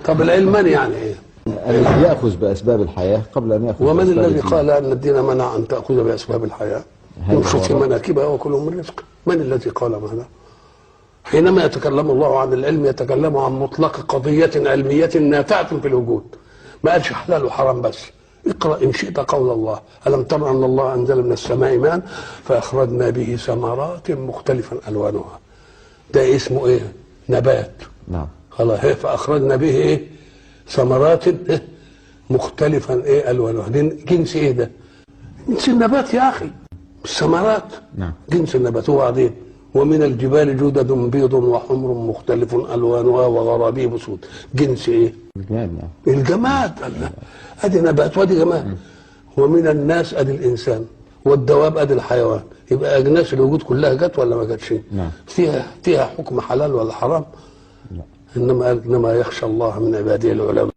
طب العلمان يعني ايه؟ الذي يأخذ بأسباب الحياة قبل أن يأخذ ومن بأسباب الذي الدين. قال أن الدين منع أن تأخذ بأسباب الحياة؟ ينشط في مناكبها وكل من رزق. من الذي قال هذا؟ حينما يتكلم الله عن العلم يتكلم عن مطلق قضية علمية نافعة في الوجود. ما قالش حلال وحرام بس. اقرأ إن شئت قول الله: ألم تر أن الله أنزل من السماء ماء فأخرجنا به ثمرات مختلفا ألوانها. ده اسمه إيه؟ نبات. نعم. خلاص. فأخرجنا به إيه؟ ثمرات مختلفا إيه ألوانها. دي جنس إيه ده؟ جنس النبات يا أخي. الثمرات نعم. جنس النبات. وبعدين ومن الجبال جدد بيض وحمر مختلف ألوانها وغرابيب سود. جنس إيه؟ الجماد. نعم. الجماد. الله. ادي نبات وادي جماد. ومن الناس ادي الانسان والدواب ادي الحيوان. يبقى اجناس الوجود كلها جت ولا ما جاتش؟ نعم. فيها حكم حلال ولا حرام؟ لا. انما يخشى الله من عباده العلماء.